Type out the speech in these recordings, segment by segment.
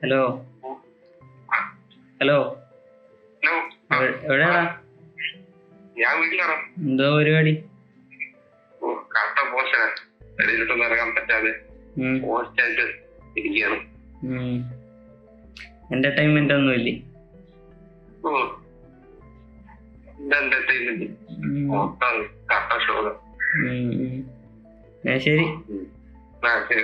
Hello hello hello. എവിടെയാടാ? ഞാൻ വീട്ടിലാണ്. എന്തോ പരിപാടി? കട്ട പോസ്റ്റാണ്. വെളിയിലോട്ടൊന്നും ഇറങ്ങാൻ പറ്റാതെ പോസ്റ്റായിട്ട് ഇരിക്കുകയാണ്. എന്റർടൈൻമെന്റ് ഒന്നും ഇല്ലേ? എന്റർടൈൻമെന്റ് കട്ട ഷോ. ശരി. ശരി.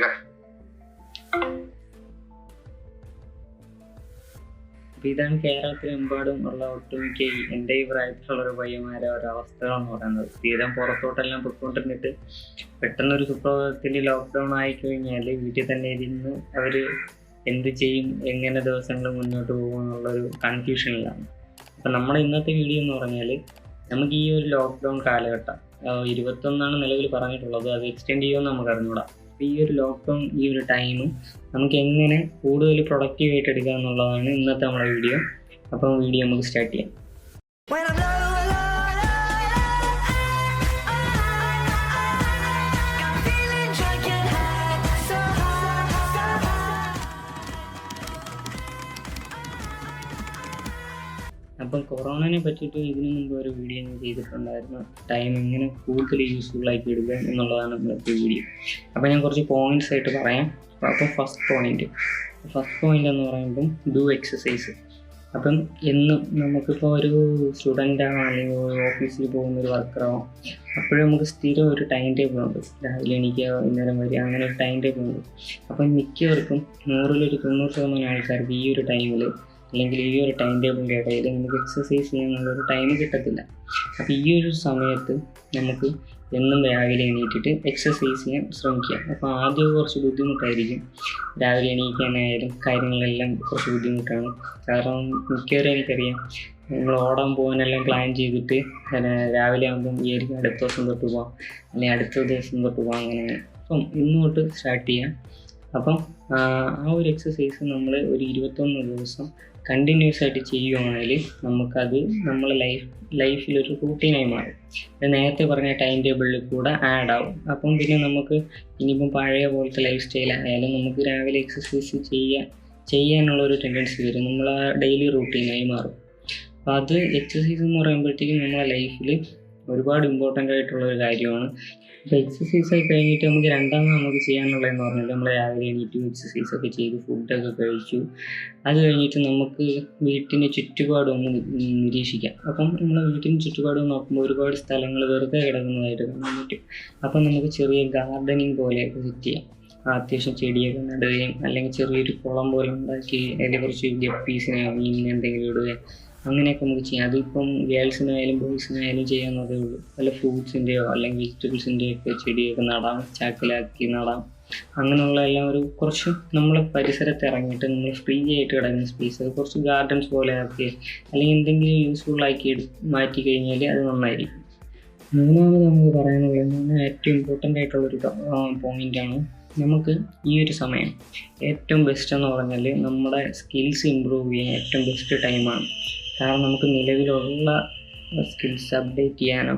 അപ്പൊ ഇതാണ് കേരളത്തിലെമ്പാടും ഉള്ള ഒട്ടുമിക്ക എൻ്റെ ഈ പ്രായത്തിലുള്ള ഒരു പയ്യന്മാരെ ഒരവസ്ഥകളെന്ന് പറയുന്നത്. തീരം പുറത്തോട്ടെല്ലാം പൊയ്ക്കൊണ്ടിരുന്നിട്ട് പെട്ടെന്നൊരു സുപ്രഭാതത്തിൽ ലോക്ക്ഡൗൺ ആയിക്കഴിഞ്ഞാൽ വീട്ടിൽ തന്നെ ഇരുന്ന് അവർ എന്ത് ചെയ്യും, എങ്ങനെ ദിവസങ്ങൾ മുന്നോട്ട് പോകും എന്നുള്ളൊരു കൺഫ്യൂഷനിലാണ്. അപ്പം നമ്മുടെ ഇന്നത്തെ വീഡിയോ എന്ന് പറഞ്ഞാൽ നമുക്ക് ഈ ഒരു ലോക്ക്ഡൗൺ കാലഘട്ടം 21 നിലവിൽ പറഞ്ഞിട്ടുള്ളത്, അത് എക്സ്റ്റെൻഡ് ചെയ്യുമെന്ന് നമുക്ക് അറിഞ്ഞൂടാ. അപ്പോൾ ഈ ഒരു ലോക്ക്ഡൗൺ, ഈ ഒരു ടൈം നമുക്ക് എങ്ങനെ കൂടുതൽ പ്രൊഡക്റ്റീവായിട്ട് എടുക്കുക എന്നുള്ളതാണ് ഇന്നത്തെ നമ്മുടെ വീഡിയോ. അപ്പം വീഡിയോ നമുക്ക് സ്റ്റാർട്ട് ചെയ്യാം. അപ്പം കൊറോണനെ പറ്റിയിട്ട് ഇതിനു മുമ്പ് ഒരു വീഡിയോ ഞാൻ ചെയ്തിട്ടുണ്ടായിരുന്നു. ടൈം എങ്ങനെ കൂടുതൽ യൂസ്ഫുൾ ആക്കി എടുക്കുക എന്നുള്ളതാണ് ഇന്നത്തെ വീഡിയോ. അപ്പോൾ ഞാൻ കുറച്ച് പോയിന്റ്സ് ആയിട്ട് പറയാം. അപ്പോൾ ഫസ്റ്റ് പോയിന്റ് എന്ന് പറയുമ്പം ഡു എക്സസൈസ്. അപ്പം എന്നും നമുക്കിപ്പോൾ ഒരു സ്റ്റുഡൻ്റാണോ അല്ലെങ്കിൽ ഓഫീസിൽ പോകുന്ന ഒരു വർക്കറോ, അപ്പോഴും നമുക്ക് സ്ഥിരം ഒരു ടൈം ടേബിൾ ഉണ്ട്. രാവിലെ എണീക്കുക, വൈകുന്നേരം വരിക, അങ്ങനെ ഒരു ടൈം ടേബിൾ ഉണ്ട്. അപ്പം മിക്കവർക്കും 90% ആൾക്കാർക്ക് ഈ ഒരു ടൈമിൽ അല്ലെങ്കിൽ ഈ ഒരു ടൈം ടേബിളിൻ്റെ ഇടയിൽ നമുക്ക് എക്സസൈസ് ചെയ്യാനുള്ളൊരു ടൈം കിട്ടത്തില്ല. അപ്പോൾ ഈ ഒരു സമയത്ത് നമുക്ക് എന്നും രാവിലെ എണീറ്റിട്ട് എക്സസൈസ് ചെയ്യാൻ ശ്രമിക്കുക. അപ്പോൾ ആദ്യം കുറച്ച് ബുദ്ധിമുട്ടായിരിക്കും. രാവിലെ എണീക്കാനായാലും കാര്യങ്ങളെല്ലാം കുറച്ച് ബുദ്ധിമുട്ടാണ്. കാരണം മിക്കവരും എനിക്കറിയാം, നമ്മൾ ഓടാൻ പോകാനെല്ലാം പ്ലാൻ ചെയ്തിട്ട് രാവിലെ ആകുമ്പം വിചാരിക്കും അടുത്ത ദിവസം തൊട്ട് പോകാം, അല്ലെങ്കിൽ അടുത്ത ദിവസം തൊട്ട് പോകാം, അങ്ങനെ. അപ്പം ഇന്ന് തൊട്ട് സ്റ്റാർട്ട് ചെയ്യാം. അപ്പം ആ ഒരു എക്സസൈസ് നമ്മൾ ഒരു 21 ദിവസം കണ്ടിന്യൂസ് ആയിട്ട് ചെയ്യുവാണെങ്കിൽ നമുക്കത് നമ്മളെ ലൈഫിലൊരു റൂട്ടീനായി മാറും. നേരത്തെ പറഞ്ഞ ടൈം ടേബിളിൽ കൂടെ ആഡ് ആവും. അപ്പം പിന്നെ നമുക്ക് ഇനിയിപ്പം പഴയ പോലത്തെ ലൈഫ് സ്റ്റൈലായാലും നമുക്ക് രാവിലെ എക്സസൈസ് ചെയ്യാനുള്ളൊരു ടെൻഡൻസി വരും. നമ്മൾ ആ ഡെയിലി റൂട്ടീനായി മാറും. അപ്പോൾ അത് എക്സസൈസ് എന്ന് പറയുമ്പോഴത്തേക്കും നമ്മളെ ലൈഫിൽ ഒരുപാട് ഇമ്പോർട്ടൻ്റ് ആയിട്ടുള്ളൊരു കാര്യമാണ്. അപ്പോൾ എക്സസൈസ് ആയി കഴിഞ്ഞിട്ട് നമുക്ക് രണ്ടാമത് നമുക്ക് ചെയ്യാനുള്ളതെന്ന് പറഞ്ഞാൽ നമ്മൾ രാവിലെ എണീറ്റ് എക്സസൈസൊക്കെ ചെയ്ത് ഫുഡൊക്കെ കഴിച്ചു. അത് കഴിഞ്ഞിട്ട് നമുക്ക് വീട്ടിൻ്റെ ചുറ്റുപാടൊന്ന് നിരീക്ഷിക്കാം. അപ്പം നമ്മൾ വീട്ടിന് ചുറ്റുപാടും നോക്കുമ്പോൾ ഒരുപാട് സ്ഥലങ്ങൾ വെറുതെ കിടക്കുന്നതായിട്ട് കാണാൻ പറ്റും. അപ്പം നമുക്ക് ചെറിയ ഗാർഡനിങ് പോലെയൊക്കെ സെറ്റ് ചെയ്യാം. അത്യാവശ്യം ചെടിയൊക്കെ നടുകയും, അല്ലെങ്കിൽ ചെറിയൊരു കുളം പോലെ ഉണ്ടാക്കി അതിൽ കുറച്ച് ഗപ്പീസിനെ, മീനിനെ എന്തെങ്കിലും ഇടുകയും, അങ്ങനെയൊക്കെ നമുക്ക് ചെയ്യാം. അതിപ്പം ഗേൾസിനായാലും ബോയ്സിനായാലും ചെയ്യാവുന്നതേ ഉള്ളൂ. വല്ല ഫ്രൂട്ട്സിൻ്റെയോ അല്ലെങ്കിൽ വെജിറ്റബിൾസിൻ്റെയോ ഒക്കെ ചെടിയൊക്കെ നടാം, ചാക്കിലാക്കി നടാം. അങ്ങനെയുള്ള എല്ലാം ഒരു കുറച്ച് നമ്മളെ പരിസരത്ത് ഇറങ്ങിയിട്ട് നമ്മൾ ഫ്രീ ആയിട്ട് കിടക്കുന്ന സ്പേസ് അത് കുറച്ച് ഗാർഡൻസ് പോലെ ആക്കി, അല്ലെങ്കിൽ എന്തെങ്കിലും യൂസ്ഫുൾ ആക്കി മാറ്റി കഴിഞ്ഞാൽ അത് നന്നായിരിക്കും. മൂന്നാമത് നമുക്ക് പറയാനുള്ളത് ഏറ്റവും ഇമ്പോർട്ടൻ്റ് ആയിട്ടുള്ളൊരു പോയിൻ്റാണ്. നമുക്ക് ഈ ഒരു സമയം ഏറ്റവും ബെസ്റ്റ് എന്ന് പറഞ്ഞാൽ നമ്മുടെ സ്കിൽസ് ഇമ്പ്രൂവ് ചെയ്യാൻ ഏറ്റവും ബെസ്റ്റ് ടൈമാണ്. കാരണം നമുക്ക് നിലവിലുള്ള സ്കിൽസ് അപ്ഡേറ്റ് ചെയ്യാനോ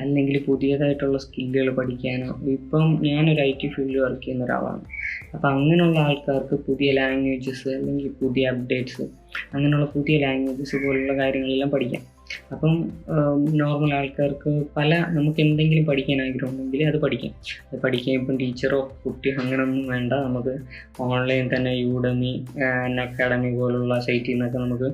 അല്ലെങ്കിൽ പുതിയതായിട്ടുള്ള സ്കില്ലുകൾ പഠിക്കാനോ, ഇപ്പം ഞാനൊരു IT ഫീൽഡിൽ വർക്ക് ചെയ്യുന്ന ഒരാളാണ്. അപ്പം അങ്ങനെയുള്ള ആൾക്കാർക്ക് പുതിയ ലാംഗ്വേജസ് അല്ലെങ്കിൽ പുതിയ അപ്ഡേറ്റ്സ്, അങ്ങനെയുള്ള പുതിയ ലാംഗ്വേജസ് പോലുള്ള കാര്യങ്ങളെല്ലാം പഠിക്കാം. അപ്പം നോർമൽ ആൾക്കാർക്ക് നമുക്ക് എന്തെങ്കിലും പഠിക്കാൻ ആഗ്രഹം ഉണ്ടെങ്കിൽ അത് പഠിക്കാം. ഇപ്പം ടീച്ചറോ കുട്ടിയോ അങ്ങനെയൊന്നും വേണ്ട. നമുക്ക് ഓൺലൈൻ തന്നെ യൂഡമി, അക്കാഡമി പോലുള്ള സൈറ്റിൽ നിന്നൊക്കെ നമുക്ക്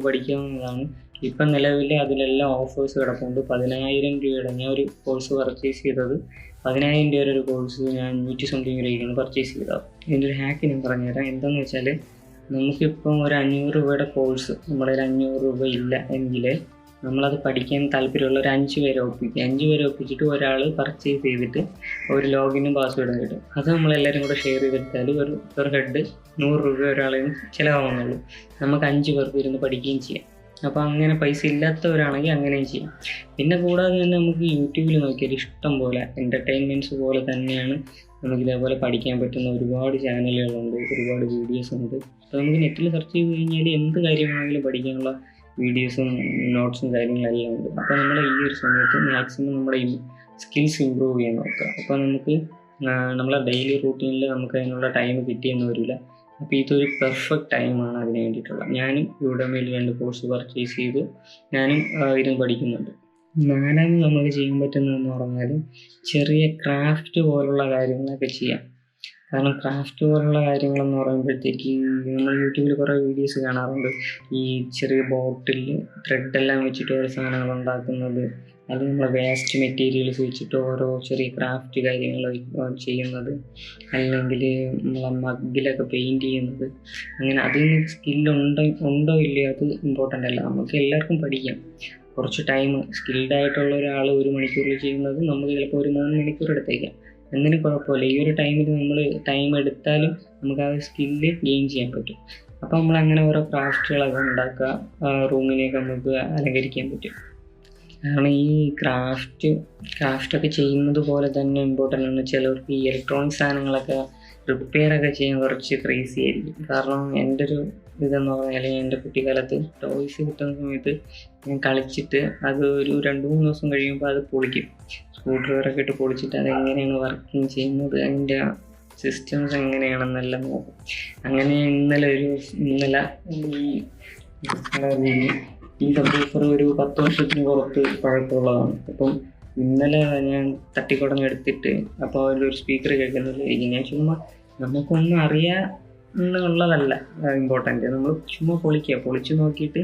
പഠിക്കാവുന്നതാണ്. ഇപ്പം നിലവിൽ അതിലെല്ലാം ഓഫേഴ്സ് കിടപ്പുണ്ട്. 10,000 രൂപയുടെ ഞാൻ ഒരു കോഴ്സ് പർച്ചേസ് ചെയ്തത്, 10,000 രൂപയുടെ ഒരു കോഴ്സ് ഞാൻ 100 സംതിങ് രൂപയ്ക്കാണ് പർച്ചേസ് ചെയ്തത്. ഇതിൻ്റെ ഒരു ഹാക്ക് ഞാൻ പറഞ്ഞുതരാം. എന്താണെന്ന് വെച്ചാൽ, നമുക്കിപ്പം ഒരു 500 രൂപയുടെ കോഴ്സ് നമ്മുടെ 500 രൂപ ഇല്ല എങ്കിൽ നമ്മളത് പഠിക്കാൻ താല്പര്യമുള്ള ഒരു 5 പേരെ ഒപ്പിക്കുക. 5 പേരെ ഒപ്പിച്ചിട്ട് ഒരാൾ പർച്ചേസ് ചെയ്തിട്ട് ഒരു ലോഗിനും പാസ്വേഡും കിട്ടും. അത് നമ്മളെല്ലാവരും കൂടെ ഷെയർ ചെയ്തെടുത്താൽ ഒരു ഹെഡ് 100 രൂപ ഒരാളെയും ചിലവാകുന്നുള്ളൂ. നമുക്ക് 5 പേർക്ക് ഇരുന്ന് പഠിക്കുകയും ചെയ്യാം. അപ്പോൾ അങ്ങനെ പൈസ ഇല്ലാത്തവരാണെങ്കിൽ അങ്ങനെയും ചെയ്യാം. പിന്നെ കൂടാതെ തന്നെ നമുക്ക് യൂട്യൂബിൽ നോക്കിയാൽ ഇഷ്ടം പോലെ എൻ്റർടൈൻമെൻറ്റ്സ് പോലെ തന്നെയാണ് നമുക്കിതേപോലെ പഠിക്കാൻ പറ്റുന്ന ഒരുപാട് ചാനലുകളുണ്ട്, ഒരുപാട് വീഡിയോസ് ഉണ്ട്. അപ്പോൾ നമുക്ക് നെറ്റിൽ സെർച്ച് ചെയ്ത് കഴിഞ്ഞാൽ എന്ത് കാര്യമാണെങ്കിലും പഠിക്കാനുള്ള വീഡിയോസും നോട്ട്സും കാര്യങ്ങളെല്ലാം ഉണ്ട്. അപ്പോൾ നമ്മൾ ഈ ഒരു സമയത്ത് മാക്സിമം നമ്മുടെ സ്കിൽസ് ഇമ്പ്രൂവ് ചെയ്യാൻ നോക്കുക. അപ്പോൾ നമുക്ക് നമ്മളെ ഡെയിലി റൂട്ടീനിൽ നമുക്ക് അതിനുള്ള ടൈം കിട്ടിയെന്ന് വരില്ല. അപ്പോൾ ഇതൊരു പെർഫെക്റ്റ് ടൈമാണ് അതിന് വേണ്ടിയിട്ടുള്ളത്. ഞാനും യുഡെമിയിൽ 2 കോഴ്സ് പർച്ചേസ് ചെയ്തു. ഞാനും ഇരുന്ന് പഠിക്കുന്നുണ്ട്. 4ാമത് നമുക്ക് ചെയ്യാൻ പറ്റുന്നതെന്ന് പറഞ്ഞാൽ ചെറിയ ക്രാഫ്റ്റ് പോലുള്ള കാര്യങ്ങളൊക്കെ ചെയ്യാം. കാരണം ക്രാഫ്റ്റ് പോലുള്ള കാര്യങ്ങളെന്ന് പറയുമ്പോഴത്തേക്ക് നമ്മൾ യൂട്യൂബിൽ കുറേ വീഡിയോസ് കാണാറുണ്ട്. ഈ ചെറിയ ബോട്ടിൽ ത്രെഡെല്ലാം വെച്ചിട്ട് ഓരോ സാധനങ്ങൾ ഉണ്ടാക്കുന്നത്, അല്ലെങ്കിൽ നമ്മൾ വേസ്റ്റ് മെറ്റീരിയൽസ് വെച്ചിട്ട് ഓരോ ചെറിയ ക്രാഫ്റ്റ് കാര്യങ്ങൾ ചെയ്യുന്നത്, അല്ലെങ്കിൽ നമ്മളെ മഗ്ഗിലൊക്കെ പെയിൻറ്റ് ചെയ്യുന്നത്. അങ്ങനെ അതിന് ഉണ്ടോ ഇല്ലയോ അത് ഇമ്പോർട്ടൻ്റ് അല്ല. നമുക്ക് എല്ലാവർക്കും പഠിക്കാം. കുറച്ച് ടൈം സ്കിൽഡ് ആയിട്ടുള്ള ഒരാൾ 1 മണിക്കൂറിൽ ചെയ്യുന്നത് നമുക്ക് ചിലപ്പോൾ ഒരു 3 മണിക്കൂർ എടുത്തേക്കാം. എന്തിനും കുഴപ്പമില്ല. ഈ ഒരു ടൈമിൽ നമ്മൾ ടൈം എടുത്താലും നമുക്ക് ആ സ്കില്ല് ഗെയിൻ ചെയ്യാൻ പറ്റും. അപ്പോൾ നമ്മൾ അങ്ങനെ ഓരോ ക്രാഫ്റ്റുകളൊക്കെ ഉണ്ടാക്കുക, റൂമിനെയൊക്കെ നമുക്ക് അലങ്കരിക്കാൻ പറ്റും. കാരണം ഈ ക്രാഫ്റ്റൊക്കെ ചെയ്യുന്നത് പോലെ തന്നെ ഇമ്പോർട്ടൻ്റ് ആണ്. ചിലർക്ക് ഈ ഇലക്ട്രോണിക് സാധനങ്ങളൊക്കെ റിപ്പയറൊക്കെ ചെയ്യാൻ കുറച്ച് ക്രേസി ആയിരിക്കും. കാരണം എൻ്റെ ഒരു ഇതെന്ന് പറഞ്ഞാൽ എൻ്റെ കുട്ടിക്കാലത്ത് ടോയ്സ് കിട്ടുന്ന സമയത്ത് ഞാൻ കളിച്ചിട്ട് അത് ഒരു 2-3 ദിവസം കഴിയുമ്പോൾ അത് പൊളിക്കും. സ്ക്രൂ ഡ്രൈവറൊക്കെ ഇട്ട് പൊളിച്ചിട്ട് അതെങ്ങനെയാണ് വർക്കിംഗ് ചെയ്യുന്നത്, അതിൻ്റെ സിസ്റ്റംസ് എങ്ങനെയാണെന്നെല്ലാം നോക്കും. അങ്ങനെ ഇന്നലെ ഈ സബ്വൂഫർ ഒരു 10 വർഷത്തിന് പുറത്ത് പഴക്കമുള്ളതാണ്. അപ്പം ഇന്നലെ ഞാൻ തട്ടിക്കുടഞ്ഞ് എടുത്തിട്ട് അപ്പോൾ അതിലൊരു സ്പീക്കർ കേൾക്കുന്നില്ല. ഞാൻ ചുമ്മാ നമുക്കൊന്നും അറിയാന്നുള്ളതല്ല ഇമ്പോർട്ടൻ്റ്. നമ്മൾ ചുമ്മാ പൊളിച്ച് നോക്കിയിട്ട്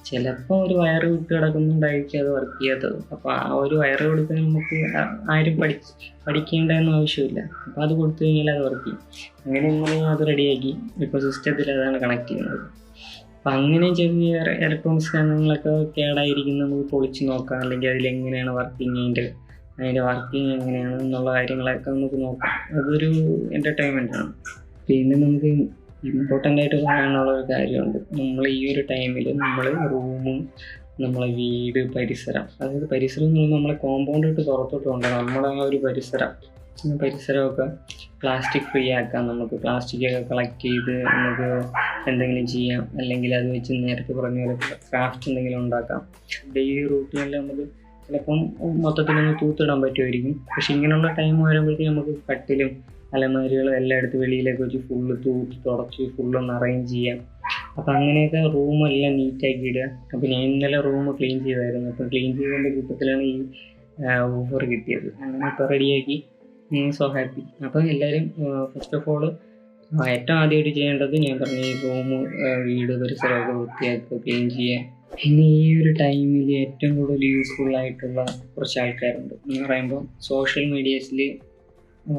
ചിലപ്പോൾ ഒരു വയറ് വിട്ട് കിടക്കുന്നുണ്ടായിരിക്കും അത് വർക്ക് ചെയ്യാത്തത്. അപ്പോൾ ആ ഒരു വയറ് കൊടുക്കാൻ നമുക്ക് ആരും പഠിക്കേണ്ടതെന്ന് ആവശ്യമില്ല. അപ്പോൾ അത് കൊടുത്തു കഴിഞ്ഞാൽ അത് വർക്ക് ചെയ്യും. അങ്ങനെ അത് റെഡിയാക്കി ഇപ്പോൾ സിസ്റ്റത്തിൽ അതാണ് കണക്ട് ചെയ്യുന്നത്. അപ്പം അങ്ങനെ ചെറിയ ഇലക്ട്രോണിക്സ് സാധനങ്ങളൊക്കെ കേടായിരിക്കും നമുക്ക് പൊളിച്ച് നോക്കാം. അല്ലെങ്കിൽ അതിലെങ്ങനെയാണ് വർക്കിംഗ്, അതിൻ്റെ വർക്കിംഗ് എങ്ങനെയാണ് എന്നുള്ള കാര്യങ്ങളൊക്കെ നമുക്ക് നോക്കാം. അതൊരു എൻ്റർടൈൻമെൻറ്റാണ്. പിന്നെ നമുക്ക് ഇമ്പോർട്ടൻ്റ് ആയിട്ട് പറയാനുള്ള ഒരു കാര്യമുണ്ട്. നമ്മൾ ഈ ഒരു ടൈമിൽ നമ്മൾ റൂമും നമ്മളെ വീട് പരിസരം, അതായത് പരിസരം എന്ന് പറയുമ്പോൾ നമ്മളെ കോമ്പൗണ്ട് ഇട്ട് പുറത്തോട്ട് കൊണ്ടുപോകണം. നമ്മളെ ആ ഒരു പരിസരമൊക്കെ പ്ലാസ്റ്റിക് ഫ്രീ ആക്കാം. നമുക്ക് പ്ലാസ്റ്റിക്കൊക്കെ കളക്ട് ചെയ്ത് നമുക്ക് എന്തെങ്കിലും ചെയ്യാം. അല്ലെങ്കിൽ അത് വെച്ച് നേരത്തെ പറഞ്ഞ പോലെ ക്രാഫ്റ്റ് എന്തെങ്കിലും ഉണ്ടാക്കാം. ഡെയിലി റൂട്ടീനിൽ നമുക്ക് ചിലപ്പം മൊത്തത്തിലൊന്ന് തൂത്തിടാൻ പറ്റുമായിരിക്കും. പക്ഷെ ഇങ്ങനെയുള്ള ടൈം വരുമ്പോഴത്തേക്കും നമുക്ക് കട്ടിലും അലമാരികളും എല്ലാം എടുത്ത് വെളിയിലേക്ക് വെച്ച് ഫുള്ള് തൂത്ത് തുടച്ച് ഫുള്ളൊന്ന് അറേഞ്ച് ചെയ്യാം. അപ്പം അങ്ങനെയൊക്കെ റൂമെല്ലാം നീറ്റാക്കി ഇടുക. അപ്പോൾ ഞാൻ ഇന്നലെ റൂം ക്ലീൻ ചെയ്തായിരുന്നു. അപ്പം ക്ലീൻ ചെയ്തതിൻ്റെ കൂട്ടത്തിലാണ് ഈ ഓഫർ കിട്ടിയത്. അങ്ങനെ ഇപ്പോൾ റെഡിയാക്കി, സോ ഹാപ്പി. അപ്പം എല്ലാവരും ഫസ്റ്റ് ഓഫ് ഓൾ ഏറ്റവും ആദ്യമായിട്ട് ചെയ്യേണ്ടത് ഞാൻ പറഞ്ഞ ഈ റൂം, വീട് പരിസരമൊക്കെ വൃത്തിയാക്കുക, ക്ലീൻ ചെയ്യുക. പിന്നെ ഈ ഒരു ടൈമിൽ ഏറ്റവും കൂടുതൽ യൂസ്ഫുൾ ആയിട്ടുള്ള കുറച്ച് ആൾക്കാരുണ്ട്. എന്ന് പറയുമ്പോൾ സോഷ്യൽ മീഡിയസിൽ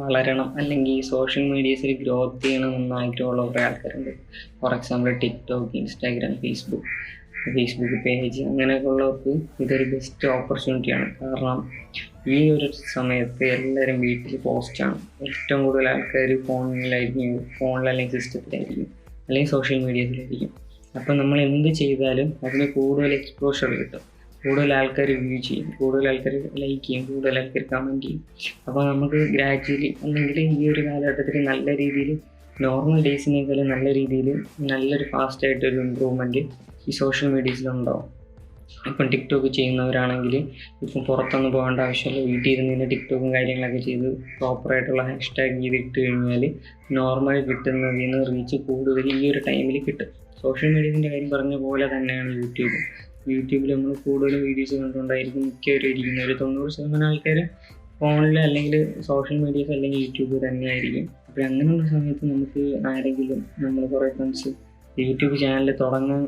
വളരണം, അല്ലെങ്കിൽ സോഷ്യൽ മീഡിയസിൽ ഗ്രോത്ത് ചെയ്യണമെന്ന് ആഗ്രഹമുള്ള കുറേ ആൾക്കാരുണ്ട്. For example TikTok, Instagram, Facebook page, അങ്ങനെയൊക്കെ ഉള്ളവർക്ക് ഇതൊരു ബെസ്റ്റ് ഓപ്പർച്യൂണിറ്റിയാണ്. കാരണം ഈ ഒരു സമയത്ത് എല്ലാവരും വീട്ടിൽ പോസ്റ്റാണ്. ഏറ്റവും കൂടുതൽ ആൾക്കാർ ഫോണിൽ അല്ലെങ്കിൽ സിസ്റ്റത്തിലായിരിക്കും, അല്ലെങ്കിൽ സോഷ്യൽ മീഡിയസിലായിരിക്കും. അപ്പം നമ്മൾ എന്ത് ചെയ്താലും അതിന് കൂടുതൽ എക്സ്പോഷർ കിട്ടും. കൂടുതൽ ആൾക്കാർ വ്യൂ ചെയ്യും, കൂടുതൽ ആൾക്കാർ ലൈക്ക് ചെയ്യും, കൂടുതൽ ആൾക്കാർ കമൻറ്റ് ചെയ്യും. അപ്പോൾ നമുക്ക് ഗ്രാജുവലി അല്ലെങ്കിൽ ഈ ഒരു കാലഘട്ടത്തിൽ നല്ല രീതിയിൽ നോർമൽ ഡേയ്സിനേക്കാളും നല്ല രീതിയിൽ നല്ലൊരു ഫാസ്റ്റായിട്ടൊരു ഇമ്പ്രൂവ്മെൻറ്റ് ഈ സോഷ്യൽ മീഡിയസിലുണ്ടാവും. ഇപ്പം ടിക്ടോക്ക് ചെയ്യുന്നവരാണെങ്കിൽ ഇപ്പം പുറത്തൊന്നും പോകേണ്ട ആവശ്യമില്ല. വീട്ടിൽ ഇരുന്ന് ടിക്ടോക്കും കാര്യങ്ങളൊക്കെ ചെയ്ത് പ്രോപ്പറായിട്ടുള്ള ഹാഷ്ടാഗ് ചെയ്തിട്ട് കഴിഞ്ഞാൽ നോർമൽ കിട്ടുന്നതിൽ നിന്ന് റീച്ച് കൂടുതൽ ഈ ഒരു ടൈമിൽ കിട്ടും. സോഷ്യൽ മീഡിയസിൻ്റെ കാര്യം പറഞ്ഞ പോലെ തന്നെയാണ് യൂട്യൂബിൽ നമ്മൾ കൂടുതൽ വീഡിയോസ് കണ്ടുകൊണ്ടായിരിക്കും മിക്കവരും ഇരിക്കുന്നത്. ഒരു 90% ആൾക്കാർ ഫോണിൽ അല്ലെങ്കിൽ സോഷ്യൽ മീഡിയസ് അല്ലെങ്കിൽ യൂട്യൂബ് തന്നെയായിരിക്കും. അപ്പോൾ അങ്ങനെയുള്ള സമയത്ത് നമുക്ക് ആരെങ്കിലും നമ്മൾ കുറേ ഫ്രണ്ട്സ് യൂട്യൂബ് ചാനൽ തുടങ്ങാൻ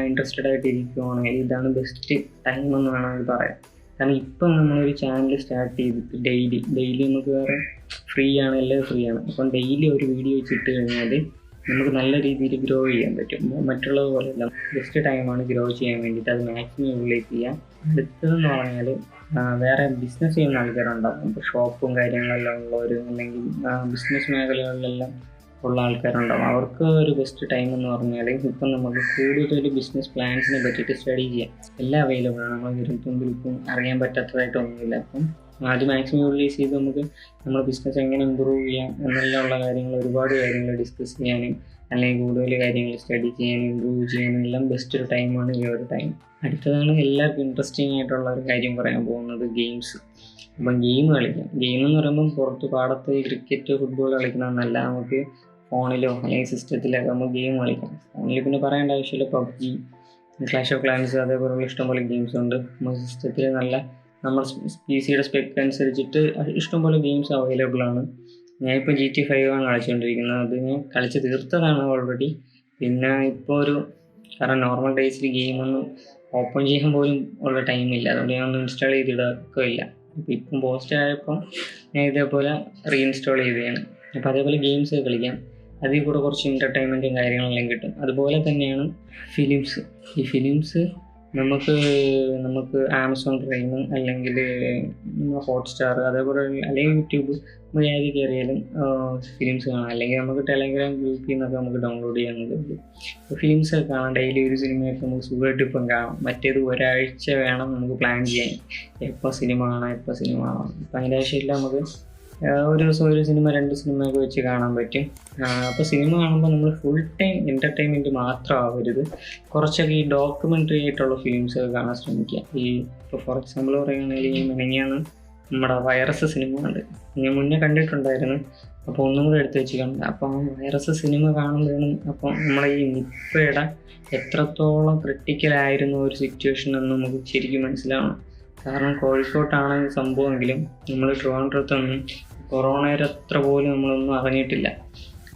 ഇൻട്രസ്റ്റഡ് ആയിട്ട് ഇരിക്കുവാണെങ്കിൽ ഇതാണ് ബെസ്റ്റ് ടൈം എന്ന് വേണമെങ്കിൽ പറയാം. കാരണം ഇപ്പം നമ്മളൊരു ചാനൽ സ്റ്റാർട്ട് ചെയ്തിട്ട് ഡെയിലി നമുക്ക് വേറെ എല്ലാം ഫ്രീ ആണ്. അപ്പം ഡെയിലി ഒരു വീഡിയോ വെച്ചിട്ട് കഴിഞ്ഞാൽ നമുക്ക് നല്ല രീതിയിൽ ഗ്രോ ചെയ്യാൻ പറ്റും. മറ്റുള്ളത് പോലെയല്ല, ബെസ്റ്റ് ടൈമാണ് ഗ്രോ ചെയ്യാൻ വേണ്ടിയിട്ട്. അത് മാക്സിമം യൂട്ടിലൈസ് ചെയ്യാം. അടുത്തതെന്ന് പറഞ്ഞാൽ വേറെ ബിസിനസ് ചെയ്യുന്ന ആൾക്കാരുണ്ടാകും. ഇപ്പോൾ ഷോപ്പും കാര്യങ്ങളെല്ലാം ഉള്ളവർ, അല്ലെങ്കിൽ ബിസിനസ് മേഖലകളിലെല്ലാം ഉള്ള ആൾക്കാരുണ്ടാകും. അവർക്ക് ഒരു ബെസ്റ്റ് ടൈം എന്ന് പറഞ്ഞാൽ ഇപ്പം നമുക്ക് കൂടുതൽ ബിസിനസ് പ്ലാൻസിനെ പറ്റിയിട്ട് സ്റ്റഡി ചെയ്യാം. എല്ലാം അവൈലബിൾ ആണ്. നമ്മൾ വരുത്തുമ്പോൾ ഇപ്പം അറിയാൻ പറ്റാത്തതായിട്ടൊന്നുമില്ല. അപ്പം ആദ്യം മാക്സിമം യൂട്ടിലൈസ് ചെയ്ത് നമുക്ക് നമ്മുടെ ബിസിനസ് എങ്ങനെ ഇമ്പ്രൂവ് ചെയ്യാം എന്നെല്ലാമുള്ള കാര്യങ്ങൾ, ഒരുപാട് കാര്യങ്ങൾ ഡിസ്കസ് ചെയ്യാനും അല്ലെങ്കിൽ കൂടുതൽ കാര്യങ്ങൾ സ്റ്റഡി ചെയ്യാനും ഇമ്പ്രൂവ് ചെയ്യാനും എല്ലാം ബെസ്റ്റ് ഒരു ടൈമാണ് ഈ ഒരു ടൈം. അടുത്തതാണ് എല്ലാവർക്കും ഇൻട്രസ്റ്റിംഗ് ആയിട്ടുള്ള ഒരു കാര്യം പറയാൻ പോകുന്നത്, ഗെയിംസ്. അപ്പം ഗെയിം കളിക്കാം. ഗെയിം എന്ന് പറയുമ്പം പുറത്ത് പാടത്ത് ക്രിക്കറ്റ്, ഫുട്ബോൾ കളിക്കണമെന്നല്ല. നമുക്ക് ഫോണിലോ അല്ലെങ്കിൽ സിസ്റ്റത്തിലൊക്കെ നമുക്ക് ഗെയിം കളിക്കാം. ഫോണിൽ പിന്നെ പറയേണ്ട ആവശ്യമില്ല, പബ്ജി, ക്ലാഷ് ഓഫ് ക്ലാൻസ് അതേപോലെയുള്ള ഇഷ്ടംപോലെ ഗെയിംസ് ഉണ്ട്. നമുക്ക് സിസ്റ്റത്തിൽ നമ്മൾ PC-യുടെ സ്പെക്ക് അനുസരിച്ചിട്ട് ഇഷ്ടംപോലെ ഗെയിംസ് അവൈലബിൾ ആണ്. ഞാനിപ്പോൾ GTA 5 ആണ് കളിച്ചുകൊണ്ടിരിക്കുന്നത്. അത് ഞാൻ കളിച്ച് തീർത്തതാണ് ഓൾറെഡി. പിന്നെ ഇപ്പോൾ കാരണം നോർമൽ ഡേയ്സിൽ ഗെയിമൊന്നും ഓപ്പൺ ചെയ്യാൻ പോലും ഉള്ള ടൈമില്ല, അതുകൊണ്ട് ഞാനൊന്നും ഇൻസ്റ്റാൾ ചെയ്തിടക്കില്ല. ഇപ്പം പോസ്റ്റ് ആയപ്പോൾ ഞാൻ ഇതേപോലെ റീഇൻസ്റ്റാൾ ചെയ്തതാണ്. അപ്പോൾ അതേപോലെ ഗെയിംസ് കളിക്കാം, അതിൽ കൂടെ കുറച്ച് എൻ്റർടൈൻമെൻറ്റും കാര്യങ്ങളെല്ലാം കിട്ടും. അതുപോലെ തന്നെയാണ് ഫിലിംസ്. ഈ ഫിലിംസ് നമുക്ക് ആമസോൺ പ്രൈം അല്ലെങ്കിൽ ഹോട്ട്സ്റ്റാർ അതേപോലെ അല്ലെങ്കിൽ യൂട്യൂബ് നമുക്ക് ഏത് കയറിയാലും ഫിലിംസ് കാണാം. അല്ലെങ്കിൽ നമുക്ക് ടെലഗ്രാം ഗ്രൂപ്പിൽ നിന്നൊക്കെ നമുക്ക് ഡൗൺലോഡ് ചെയ്യാനുണ്ട്. ഫിലിംസൊക്കെ കാണാം. ഡെയിലി ഒരു സിനിമയൊക്കെ നമുക്ക് സുഖമായിട്ട് ഇപ്പം കാണാം. മറ്റേത് ഒരാഴ്ച വേണം നമുക്ക് പ്ലാൻ ചെയ്യാൻ, എപ്പോൾ സിനിമ കാണാം. ഇപ്പം അതിൻ്റെ ആവശ്യമില്ല, നമുക്ക് ഒരു ദിവസം ഒരു സിനിമ 2 സിനിമയൊക്കെ വെച്ച് കാണാൻ പറ്റും. അപ്പോൾ സിനിമ കാണുമ്പോൾ നമ്മൾ ഫുൾ ടൈം എൻ്റർടൈൻമെൻറ്റ് മാത്രമാവരുത്, കുറച്ചൊക്കെ ഈ ഡോക്യുമെൻ്ററി ആയിട്ടുള്ള ഫിലിംസൊക്കെ കാണാൻ ശ്രമിക്കുക. ഇപ്പോൾ ഫോർ എക്സാമ്പിൾ പറയുകയാണെങ്കിൽ മിനിഞ്ഞാന്ന് നമ്മുടെ വൈറസ് സിനിമ ഉണ്ട്, ഞാൻ മുന്നേ കണ്ടിട്ടുണ്ടായിരുന്നു. അപ്പോൾ ഒന്നും കൂടെ എടുത്ത് വെച്ച് കണ്ടു. അപ്പോൾ വൈറസ് സിനിമ കാണുമ്പോഴാണ് അപ്പോൾ നമ്മളെ ഈ നിപ്പയുടെ എത്രത്തോളം ക്രിട്ടിക്കലായിരുന്നു ഒരു സിറ്റുവേഷൻ എന്ന് നമുക്ക് ശരിക്കും മനസ്സിലാവണം. കാരണം കോഴിക്കോട്ടാണ് സംഭവമെങ്കിലും നമ്മൾ ട്രിവാൻഡ്രത്തൊന്നും കൊറോണയുടെ അത്ര പോലും നമ്മളൊന്നും അറിഞ്ഞിട്ടില്ല.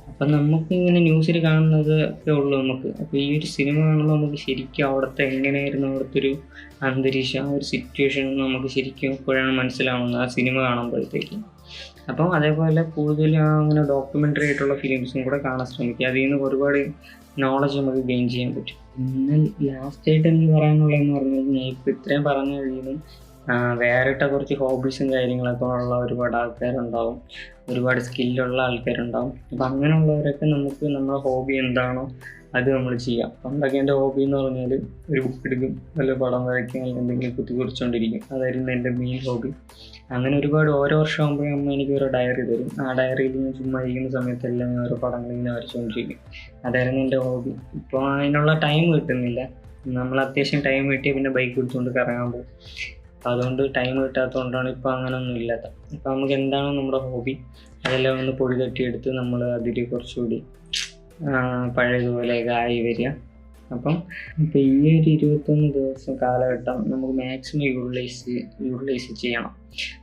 അപ്പം നമുക്കിങ്ങനെ ന്യൂസിൽ കാണുന്നത് ഒക്കെ ഉള്ളൂ നമുക്ക്. അപ്പോൾ ഈ ഒരു സിനിമ കാണുമ്പോൾ നമുക്ക് ശരിക്കും അവിടുത്തെ എങ്ങനെയായിരുന്നു അവിടുത്തെ ഒരു അന്തരീക്ഷം, ആ ഒരു സിറ്റുവേഷൻ നമുക്ക് ശരിക്കും എപ്പോഴാണ് മനസ്സിലാവുന്നത് ആ സിനിമ കാണുമ്പോഴത്തേക്ക്. അപ്പം അതേപോലെ കൂടുതലും അങ്ങനെ ഡോക്യുമെൻ്ററി ആയിട്ടുള്ള ഫിലിംസും കൂടെ കാണാൻ ശ്രമിക്കുക. അതിൽ നിന്ന് ഒരുപാട് നോളജ് നമുക്ക് ഗെയിൻ ചെയ്യാൻ പറ്റും. പിന്നെ ലാസ്റ്റായിട്ട് എനിക്ക് പറയാനുള്ളതെന്ന് പറഞ്ഞാൽ ഞാൻ ഇപ്പോൾ ഇത്രയും പറഞ്ഞു കഴിയുന്നു. വേറിട്ട കുറച്ച് ഹോബീസും കാര്യങ്ങളൊക്കെ ഉള്ള ഒരുപാട് ആൾക്കാരുണ്ടാവും, ഒരുപാട് സ്കില്ലുള്ള ആൾക്കാരുണ്ടാവും. അപ്പം അങ്ങനെയുള്ളവരൊക്കെ നമുക്ക് നമ്മുടെ ഹോബി എന്താണോ അത് നമ്മൾ ചെയ്യാം. പണ്ടൊക്കെ എൻ്റെ ഹോബി എന്ന് പറഞ്ഞാൽ ഒരു ബുക്ക് എടുക്കും, വല്ല പടം വരയ്ക്കും, അല്ലെങ്കിൽ എന്തെങ്കിലും കുറിച്ചുകൊണ്ടിരിക്കും. അതായിരുന്നു എൻ്റെ മെയിൻ ഹോബി. അങ്ങനെ ഒരുപാട് ഓരോ വർഷം ആകുമ്പോഴും അമ്മ എനിക്ക് ഓരോ ഡയറി തരും. ആ ഡയറിയിൽ ഞാൻ ചുമ്മാ ഇരിക്കുന്ന സമയത്തെല്ലാം ഞാൻ ഓരോ പടങ്ങൾ ഇങ്ങനെ വരച്ചുകൊണ്ടിരിക്കും. അതായിരുന്നു എൻ്റെ ഹോബി. ഇപ്പോൾ അതിനുള്ള ടൈം കിട്ടുന്നില്ല. നമ്മൾ അത്യാവശ്യം ടൈം കിട്ടിയാൽ പിന്നെ ബൈക്ക് എടുത്തുകൊണ്ട് കറങ്ങാൻ പോകും. അതുകൊണ്ട് ടൈം കിട്ടാത്തതുകൊണ്ടാണ് ഇപ്പോൾ അങ്ങനെയൊന്നും ഇല്ലാത്ത. ഇപ്പോൾ നമുക്ക് എന്താണോ നമ്മുടെ ഹോബി അതെല്ലാം ഒന്ന് പൊടി തട്ടിയെടുത്ത് നമ്മൾ അതിൽ കുറച്ചുകൂടി പഴയതുപോലെയൊക്കെ ആയി വരിക. അപ്പം ഇപ്പോൾ ഈ ഒരു 21 ദിവസം കാലഘട്ടം നമുക്ക് മാക്സിമം യൂട്ടിലൈസ് ചെയ്യണം.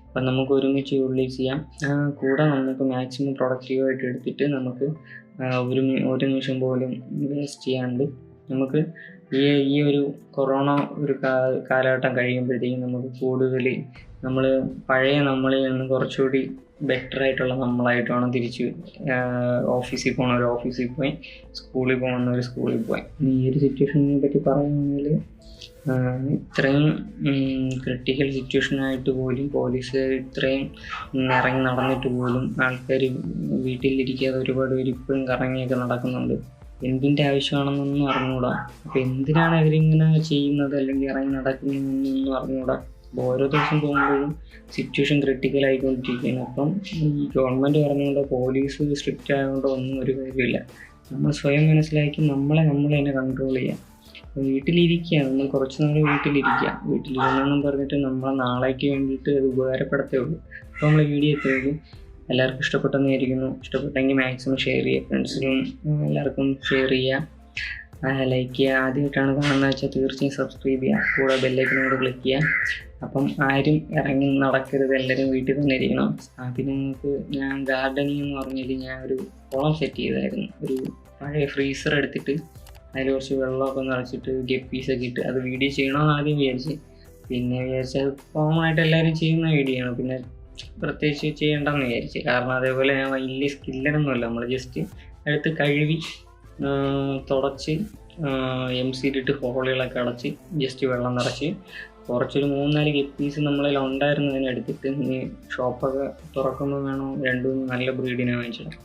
അപ്പം നമുക്ക് ഒരുമിച്ച് യൂട്ടിലൈസ് ചെയ്യാം. കൂടെ നമുക്ക് മാക്സിമം പ്രൊഡക്റ്റീവായിട്ട് എടുത്തിട്ട് നമുക്ക് ഒരു നിമിഷം പോലും വേസ്റ്റ് ചെയ്യാണ്ട് നമുക്ക് ഈ ഒരു കൊറോണ ഒരു കാലഘട്ടം കഴിയുമ്പോഴത്തേക്കും നമുക്ക് കൂടുതൽ നമ്മൾ പഴയ നമ്മളിൽ നിന്ന് കുറച്ചുകൂടി ബെറ്റർ ആയിട്ടുള്ള നമ്മളായിട്ട് വേണം തിരിച്ച് ഓഫീസിൽ പോകണവർ ഓഫീസിൽ പോയി, സ്കൂളിൽ പോകുന്നവർ സ്കൂളിൽ പോയി. ഈ ഒരു സിറ്റുവേഷനെ പറ്റി പറയുകയാണെങ്കിൽ ഇത്രയും ക്രിട്ടിക്കൽ സിറ്റുവേഷനായിട്ട് പോലും പോലീസ് ഇത്രയും ഇറങ്ങി നടന്നിട്ട് പോലും ആൾക്കാർ വീട്ടിലിരിക്കാതെ ഒരുപാട് പേര് ഇപ്പോഴും കറങ്ങിയൊക്കെ നടക്കുന്നുണ്ട്. എന്തിൻ്റെ ആവശ്യമാണെന്നൊന്നും അറിഞ്ഞുകൂടാ. അപ്പോൾ എന്തിനാണ് അവരിങ്ങനെ ചെയ്യുന്നത് അല്ലെങ്കിൽ ഇറങ്ങി നടക്കുന്നതെന്നൊന്നും അറിഞ്ഞുകൂടാ. അപ്പോൾ ഓരോ ദിവസം പോകുമ്പോഴും സിറ്റുവേഷൻ ക്രിട്ടിക്കൽ ആയിക്കൊണ്ടിരിക്കുകയാണ്. അപ്പം ഈ ഗവൺമെൻറ് പറഞ്ഞുകൊണ്ട് പോലീസ് സ്ട്രിക്റ്റ് ആയതുകൊണ്ടോ ഒന്നും ഒരു കാര്യമില്ല. നമ്മൾ സ്വയം മനസ്സിലാക്കി നമ്മളെ തന്നെ കൺട്രോൾ ചെയ്യാം. വീട്ടിലിരിക്കുക, നമ്മൾ കുറച്ച് നാൾ വീട്ടിലിരുന്നെന്നും പറഞ്ഞിട്ട് നമ്മളെ നാളേക്ക് വേണ്ടിയിട്ട് അത് ഉപകാരപ്പെടത്തേ ഉള്ളൂ. അപ്പോൾ നമ്മൾ വീഡിയോ എത്തുള്ളൂ. എല്ലാവർക്കും ഇഷ്ടപ്പെട്ടെന്ന് വിചാരിക്കുന്നു. ഇഷ്ടപ്പെട്ടെങ്കിൽ മാക്സിമം ഷെയർ ചെയ്യുക, ഫ്രണ്ട്സിനും എല്ലാവർക്കും ഷെയർ ചെയ്യുക, ലൈക്ക് ചെയ്യുക. ആദ്യമായിട്ടാണ് കാണുന്നത് വെച്ചാൽ തീർച്ചയായും സബ്സ്ക്രൈബ് ചെയ്യുക, കൂടെ ബെല്ലൈക്കനോട് ക്ലിക്ക് ചെയ്യുക. അപ്പം ആരും ഇറങ്ങി നടക്കരുത്, എല്ലാവരും വീട്ടിൽ തന്നെ ഇരിക്കണം. പിന്നെ നിങ്ങൾക്ക് ഞാൻ ഗാർഡനിങ് എന്ന് പറഞ്ഞാൽ ഞാൻ ഒരു കുളം സെറ്റ് ചെയ്തായിരുന്നു. ഒരു പഴയ ഫ്രീസർ എടുത്തിട്ട് അതിൽ കുറച്ച് വെള്ളമൊക്കെ നിറച്ചിട്ട് ഗപ്പീസൊക്കെ ഇട്ട് അത് വീഡിയോ ചെയ്യണമെന്ന് ആദ്യം പിന്നെ വിചാരിച്ചത് കോമൺ ആയിട്ട് എല്ലാവരും ചെയ്യുന്ന വീഡിയോ ആണ്, പിന്നെ പ്രത്യേകിച്ച് ചെയ്യേണ്ടെന്ന് വിചാരിച്ചു. കാരണം അതേപോലെ ഞാൻ വലിയ സ്കില്ലറൊന്നുമല്ല, നമ്മൾ ജസ്റ്റ് എടുത്ത് കഴുകി തുടച്ച് MC-യിലിട്ട് ഹോളുകളൊക്കെ അടച്ച് ജസ്റ്റ് വെള്ളം നിറച്ച് കുറച്ചൊരു 3-4 ഗപ്പീസ് നമ്മളിൽ ഉണ്ടായിരുന്നതിനെടുത്തിട്ട് ഇനി ഷോപ്പൊക്കെ തുറക്കുമ്പോൾ വേണം 2-3 നല്ല ബ്രീഡിനെ വാങ്ങിച്ചിടാം.